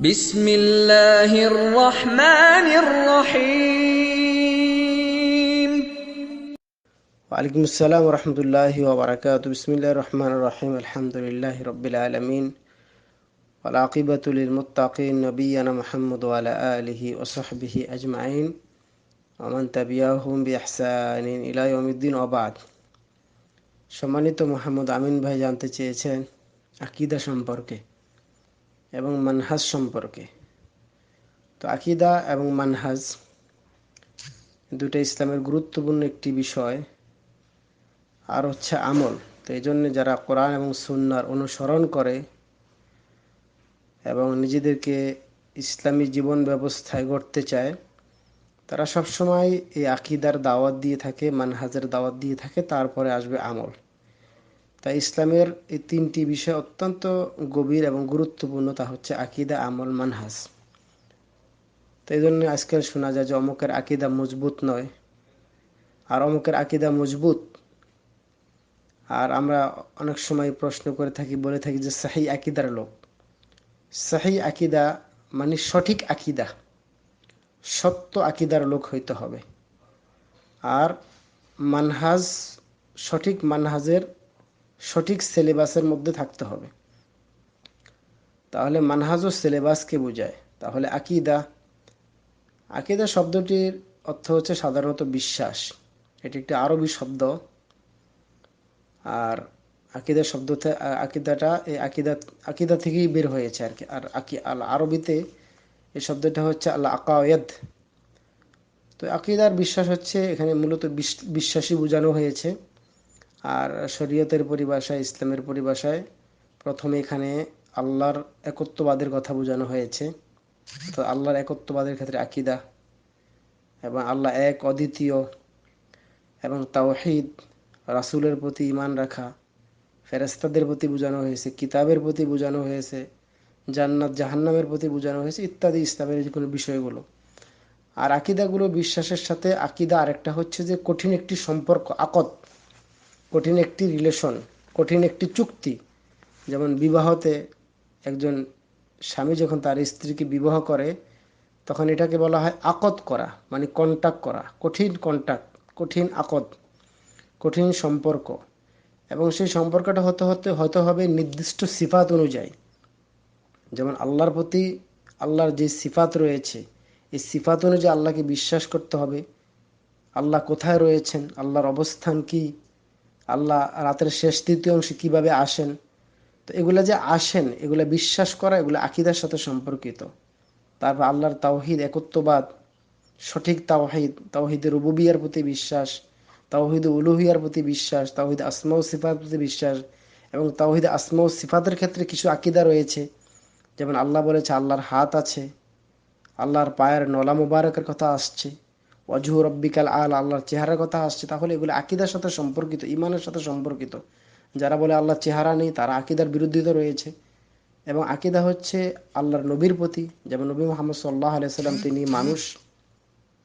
বিসমিল্লাহির রহমানির রহিম। ওয়ালাইকুম আসসালাম রহমতুল্লাহি ওবরাকাতু। বিসমিল্লাহির রহমানির রহিম। আলহামদুলিল্লাহি রাব্বিল আলামিন ওয়াল আকিবাতু লিল মুত্তাকিন। নবিয়্যিনা মুহাম্মদ ওয়া আলা আলিহি ওয়া সাহবিহি আজমাইন ওয়া মান তাবিআহুম বিইহসানিন ইলা ইয়াউমিদ্দিন ওয়া বা'দ। সম্মানিত মুহাম্মদ আমিন ভাই জানতে চেয়েছেন আকীদা সম্পর্কে এবং মানহাজ সম্পর্কে। তো আকীদা এবং মানহাজ দুটো ইসলামের গুরুত্বপূর্ণ একটি বিষয়, আর হচ্ছে আমল। তো এই জন্য যারা কোরআন এবং সুন্নাহর অনুসরণ করে এবং নিজেদেরকে ইসলামী জীবন ব্যবস্থায় গড়তে চায়, তারা সবসময় এই আকীদার দাওয়াত দিয়ে থাকে, মানহাজের দাওয়াত দিয়ে থাকে, তারপরে আসবে আমল। তাই ইসলামের এই তিনটি বিষয় অত্যন্ত গভীর এবং গুরুত্বপূর্ণ, তা হচ্ছে আকীদা, আমল, মানহাজ। তো এই জন্য আজকাল শোনা যায় যে অমুকের আকীদা মজবুত নয়, আর অমুকের আকীদা মজবুত। আর আমরা অনেক সময় প্রশ্ন করে থাকি, বলে থাকি যে সহিহ আকীদার লোক। সহিহ আকীদা মানে সঠিক আকীদা, সত্য আকীদার লোক হইতে হবে। আর মানহাজ, সঠিক মানহাজের সঠিক সিলেবাসের মধ্যে থাকতে হবে। তাহলে মানহাজ ও সিলেবাসকে বোঝায়। তাহলে আকীদা, আকীদা শব্দটির অর্থ হচ্ছে সাধারণত বিশ্বাস। এটি একটি আরবি শব্দ। আর আকীদা শব্দতে আকীদাটা এই আকীদা থেকেই বের হয়েছে আর কি। আর আরবিতে এই শব্দটা হচ্ছে আল আকায়েদ। তো আকীদার বিশ্বাস হচ্ছে এখানে মূলত বিশ্বাসী বোঝানো হয়েছে। আর শরীয়তের পরিভাষায়, ইসলামের পরিভাষায় প্রথমে এখানে আল্লাহর একত্ববাদের কথা বোঝানো হয়েছে। তো আল্লাহর একত্ববাদের ক্ষেত্রে আকীদা, এবং আল্লাহ এক, অদ্বিতীয়, এবং তাওহীদ, রাসূলের প্রতি ঈমান রাখা, ফেরেশতাদের প্রতি বোঝানো হয়েছে, কিতাবের প্রতি বোঝানো হয়েছে, জান্নাত জাহান্নামের প্রতি বোঝানো হয়েছে ইত্যাদি ইসলামের যে কোনো বিষয়গুলো। আর আকীদাগুলো বিশ্বাসের সাথে আকীদা আরেকটা হচ্ছে যে কঠিন একটি সম্পর্ক, আকদ, কঠিন একটি রিলেশন, কঠিন একটি চুক্তি। যেমন বিবাহতে একজন স্বামী যখন তার স্ত্রীকে বিবাহ করে, তখন এটাকে বলা হয় আকদ করা, মানে কন্টাক্ট করা, কঠিন কন্টাক্ট, কঠিন আকদ, কঠিন সম্পর্ক। এবং সেই সম্পর্কটা হতে হবে নির্দিষ্ট সিফাত অনুযায়ী। যেমন আল্লাহর প্রতি, আল্লাহর যে সিফাত রয়েছে, এই সিফাত অনুযায়ী আল্লাহকে বিশ্বাস করতে হবে। আল্লাহ কোথায় রয়েছেন, আল্লাহর অবস্থান কি, আল্লাহ রাতের শেষ তৃতীয় অংশে কীভাবে আসেন। তো এগুলা যে আসেন, এগুলা বিশ্বাস করা, এগুলো আকীদার সাথে সম্পর্কিত। তারপর আল্লাহর তাওহীদ, একত্ববাদ, সঠিক তাওহীদ, তাওহীদে রুবুবিয়ার প্রতি বিশ্বাস, তাওহীদে উলুহিয়ার প্রতি বিশ্বাস, তাওহীদ আসমা ও সিফাতের প্রতি বিশ্বাস। এবং তাওহীদে আসমা ও সিফাতের ক্ষেত্রে কিছু আকীদা রয়েছে। যেমন আল্লাহ বলেছে আল্লাহর হাত আছে, আল্লাহর পায়ের নলা মুবারকের কথা আসছে, ওয়াজহু রব্বিকাল আলা, আল্লাহর চেহারার কথা আসছে। তাহলে এগুলো আকীদার সাথে সম্পর্কিত, ঈমানের সাথে সম্পর্কিত। যারা বলে আল্লাহর চেহারা নেই, তারা আকীদার বিরোধিতা রয়েছে। এবং আকীদা হচ্ছে আল্লাহর নবীর প্রতি। যেমন নবী মুহাম্মদ সাল্লাল্লাহু আলাইহি সাল্লাম, তিনি মানুষ,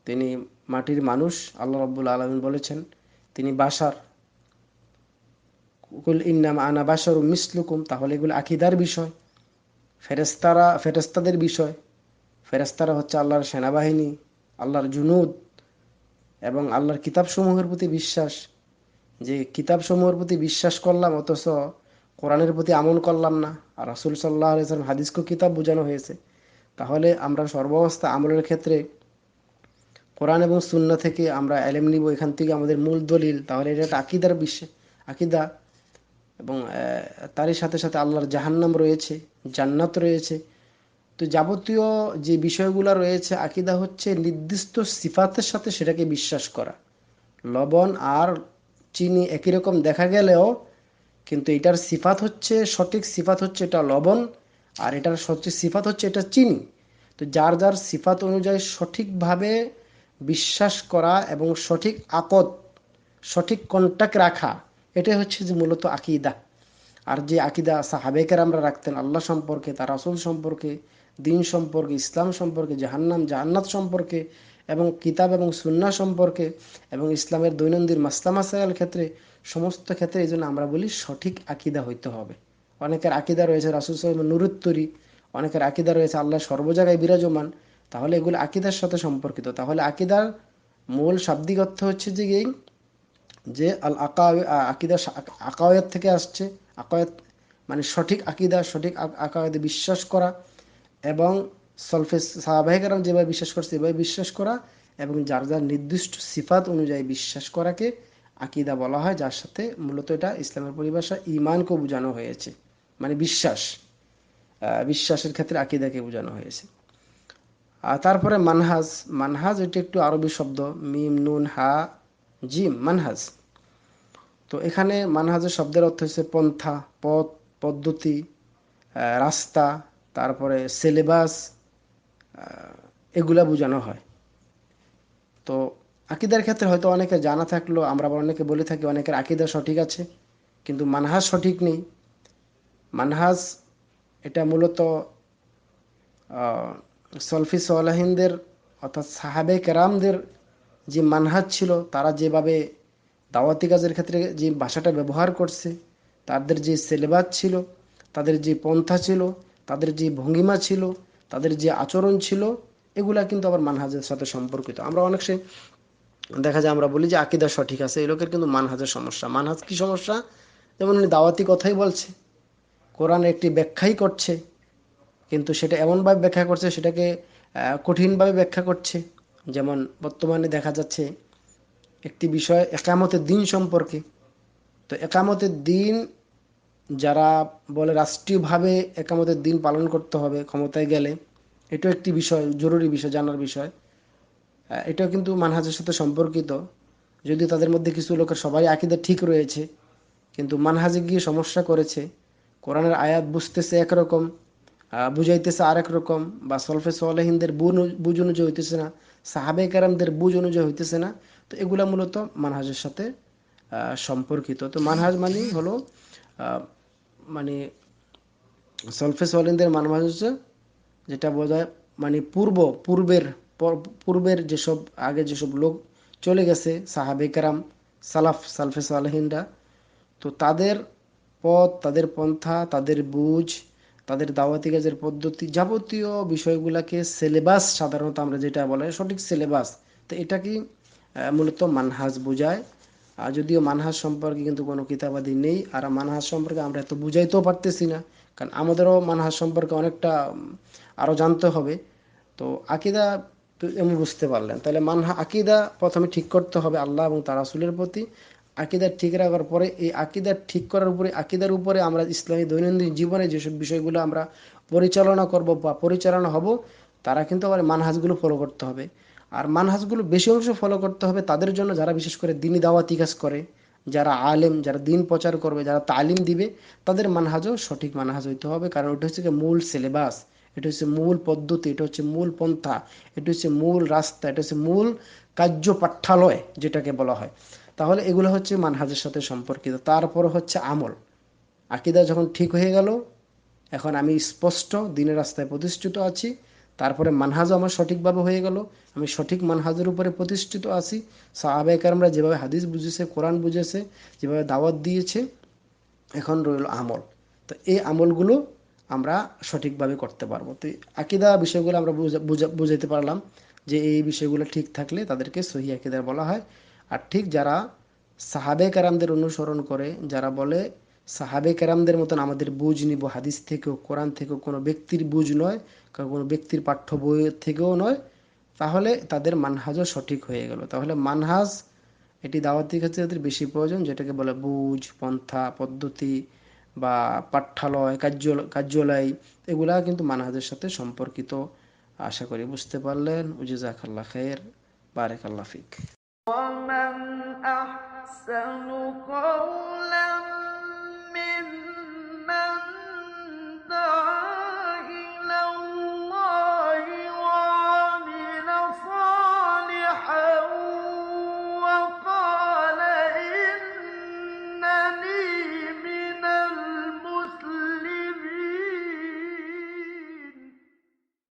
তিনি মাটির মানুষ। আল্লাহ রাব্বুল আলামিন বলেছেন তিনি বাশার, কুল ইন্নামা আনা বাশারুম মিসলুকুম। তাহলে এগুলো আকীদার বিষয়। ফেরেশতাদের বিষয়। ফেরেশতারা হচ্ছে আল্লাহর সেনাবাহিনী, আল্লাহর জুনুদ। এবং আল্লাহর কিতাবসমূহের প্রতি বিশ্বাস, যে কিতাবসমূহের প্রতি বিশ্বাস করলাম অথচ কোরআনের প্রতি আমল করলাম না। আর রাসূল সাল্লাল্লাহু আলাইহি ওয়াসাল্লাম হাদিসকে কিতাব বোঝানো হয়েছে। তাহলে আমরা সর্বাবস্থা আমলের ক্ষেত্রে কোরআন এবং সুন্নাহ থেকে আমরা ইলম নিব, এখান থেকে আমাদের মূল দলিল। তাহলে এটা একটা আকীদার বিষয়, আকীদা। এবং তারই সাথে সাথে আল্লাহর জাহান্নাম রয়েছে, জান্নাত রয়েছে। তো যাবতীয় যে বিষয়গুলো রয়েছে, আকীদা হচ্ছে নির্দিষ্ট সিফাতের সাথে সেটাকে বিশ্বাস করা। লবণ আর চিনি একই রকম দেখা গেলেও কিন্তু এটার সিফাত হচ্ছে, সঠিক সিফাত হচ্ছে এটা লবণ, আর এটার সঠিক সিফাত হচ্ছে এটা চিনি। তো যার যার সিফাত অনুযায়ী সঠিকভাবে বিশ্বাস করা এবং সঠিক আকদ, সঠিক কন্টাক্ট রাখা, এটাই হচ্ছে যে মূলত আকীদা। আর যে আকীদা সাহাবায়ে কেরামরা রাখতেন আল্লাহ সম্পর্কে, তার রাসূল সম্পর্কে, দিন সম্পর্কে, ইসলাম সম্পর্কে, জাহান্নাম জান্নাত সম্পর্কে, এবং কিতাব এবং সুন্নাহ সম্পর্কে, এবং ইসলামের দৈনন্দিন মাসলা মাসাইল ক্ষেত্রে, সমস্ত ক্ষেত্রে এই জন্য আমরা বলি সঠিক আকীদা হইতে হবে। অনেকের আকীদা রয়েছে রাসূল সাল্লাল্লাহু আলাইহি ওয়াসাল্লাম নূরের তৈরি, অনেকের আকীদা রয়েছে আল্লাহ সর্ব জায়গায় বিরাজমান, তাহলে এগুলো আকীদার সাথে সম্পর্কিত। তাহলে আকীদার মূল শাব্দিক অর্থ হচ্ছে যে এই যে আল আকীদা আকাওয়াত থেকে আসছে। আকাওয়াত মানে সঠিক আকীদা, সঠিক আকাওয়াতে বিশ্বাস করা, এবং সলফে সাহাবায়ে কেরাম যেভাবে বিশ্বাস করছে এভাবে বিশ্বাস করা, এবং যার যার নির্দিষ্ট সিফাত অনুযায়ী বিশ্বাস করাকে আকীদা বলা হয়, যার সাথে মূলত এটা ইসলামের পরিভাষা ঈমানকে বোঝানো হয়েছে, মানে বিশ্বাস, বিশ্বাসের ক্ষেত্রে আকীদাকে বোঝানো হয়েছে। আর তারপরে মানহাজ। মানহাজ এটি একটু আরবি শব্দ, মিম নুন হা জিম, মানহাজ। তো এখানে মানহাজের শব্দের অর্থ হচ্ছে পন্থা, পথ, পদ্ধতি, রাস্তা, তারপরে সিলেবাস, এগুলা বোঝানো হয়। তো আকীদার ক্ষেত্রে হয়তো অনেকে জানা থাকলেও আমরা আবার অনেকে বলে থাকি অনেকের আকীদা সঠিক আছে কিন্তু মানহাজ সঠিক নেই। মানহাজ এটা মূলত সলফি সালেহিনদের অর্থাৎ সাহাবে কেরামদের যে মানহাজ ছিল, তারা যেভাবে দাওয়াতি কাজের ক্ষেত্রে যে ভাষাটা ব্যবহার করছে, তাদের যে সিলেবাস ছিল, তাদের যে পন্থা ছিল, তাদের যে ভঙ্গিমা ছিল, তাদের যে আচরণ ছিল, এগুলা কিন্তু আবার মানহাজের সাথে সম্পর্কিত। আমরা অনেক সময় দেখা যায় আমরা বলি যে আকীদা সঠিক আছে, এই লোকের কিন্তু মানহাজের সমস্যা। মানহাজ কি সমস্যা? যেমন উনি দাওয়াতি কথাই বলছে, কোরআন একটি ব্যাখ্যাই করছে, কিন্তু সেটা এমনভাবে ব্যাখ্যা করছে, সেটাকে কঠিনভাবে ব্যাখ্যা করছে। যেমন বর্তমানে দেখা যাচ্ছে একটি বিষয় একামতের দিন সম্পর্কে। তো একামতের দিন যারা বলে রাষ্ট্রীয়ভাবে একামতের দিন পালন করতে হবে ক্ষমতায় গেলে, এটাও একটি বিষয়, জরুরি বিষয়, জানার বিষয়। এটাও কিন্তু মানহাজের সাথে সম্পর্কিত। যদিও তাদের মধ্যে কিছু লোকের সবাই আকীদা ঠিক রয়েছে, কিন্তু মানহাজে গিয়ে সমস্যা করেছে। কোরআনের আয়াত বুঝতেছে একরকম, বুঝাইতেছে আরেক রকম, বা সলফে সালেহিনদের বুঝ অনুযায়ী হইতেছে না, সাহাবে কেরামদের বুঝ অনুযায়ী হইতেছে না। তো এগুলা মূলত মানহাজের সাথে সম্পর্কিত। তো মানহাজ মানে হলো মানে সলফে সালেহিনদের মানহাজ হচ্ছে যেটা বোঝায় মানে পূর্বের যেসব আগে যেসব লোক চলে গেছে সাহাবে কেরাম, সালফে সালেহিনরা, তো তাদের পথ, তাদের পন্থা, তাদের বুঝ, তাদের দাওয়াতি কাজের পদ্ধতি, যাবতীয় বিষয়গুলোকে সিলেবাস, সাধারণত আমরা যেটা বলে সঠিক সিলেবাস, তো এটা কি মূলত মানহাজ বোঝায়। আর যদিও মানহাজ সম্পর্কে কিন্তু কোনো কিতাবাদি নেই, আর মানহাজ সম্পর্কে আমরা এত বুঝাইতেও পারতেছি না, কারণ আমাদেরও মানহাজ সম্পর্কে অনেকটা আরও জানতে হবে। তো আকীদা এমনি বুঝতে পারলেন, তাহলে আকীদা প্রথমে ঠিক করতে হবে আল্লাহ এবং তার রাসূলের প্রতি। আকীদা ঠিক রাখার পরে এই আকীদা ঠিক করার উপরে, আকীদার উপরে আমরা ইসলামী দৈনন্দিন জীবনে যেসব বিষয়গুলো আমরা পরিচালনা করব বা পরিচালনা হব, তারা কিন্তু আবার মানহাজগুলো ফলো করতে হবে। আর মানহাজগুলো বেশি অংশ ফলো করতে হবে তাদের জন্য যারা বিশেষ করে দ্বীনি দাওয়াতি কাজ করে, যারা আলেম, যারা দ্বীন প্রচার করবে, যারা তালিম দিবে, তাদের মানহাজও সঠিক মানহাজ হইতে হবে। কারণ ওটা হচ্ছে মূল সিলেবাস, এটা হচ্ছে মূল পদ্ধতি, এটা হচ্ছে মূল পন্থা, এটা হচ্ছে মূল রাস্তা, এটা হচ্ছে মূল কার্য পাঠ্যালয় যেটাকে বলা হয়। তাহলে এগুলো হচ্ছে মানহাজের সাথে সম্পর্কিত। তারপর হচ্ছে আমল। আকীদা যখন ঠিক হয়ে গেল, এখন আমি স্পষ্ট দিনের রাস্তায় প্রতিষ্ঠিত আছি, তারপরে মানহাজও আমার সঠিকভাবে হয়ে গেল, আমি সঠিক মানহাজের উপরে প্রতিষ্ঠিত আছি। সাহাবায়ে কেরামরা যেভাবে হাদিস বুঝেছে, কোরআন বুঝেছে, যেভাবে দাওয়াত দিয়েছে, এখন রইল আমল। তো এই আমলগুলো আমরা সঠিকভাবে করতে পারবো। তো আকীদা বিষয়গুলো আমরা বুঝাইতে পারলাম যে এই বিষয়গুলো ঠিক থাকলে তাদেরকে সহিহ আকীদা বলা হয়। আর ঠিক যারা সাহাবে কেরামদের অনুসরণ করে, যারা বলে সাহাবে কেরামদের মতন আমাদের বুঝ নিব হাদিস থেকেও, কোরআন থেকেও, কোনো ব্যক্তির বুঝ নয়, কোনো ব্যক্তির পাঠ্য বইয়ের থেকেও নয়, তাহলে তাদের মানহাজও সঠিক হয়ে গেল। তাহলে মানহাজ এটি দাওয়াতি ক্ষেত্রে বেশি প্রয়োজন, যেটাকে বলে বুঝ, পন্থা, পদ্ধতি বা পাঠ্যালয়, কার্যালয়, এগুলা কিন্তু মানহাজের সাথে সম্পর্কিত। আশা করি বুঝতে পারলেন। জাযাকাল্লাহ খাইর, বারাকাল্লাহ ফিক। ومن أحسن قولا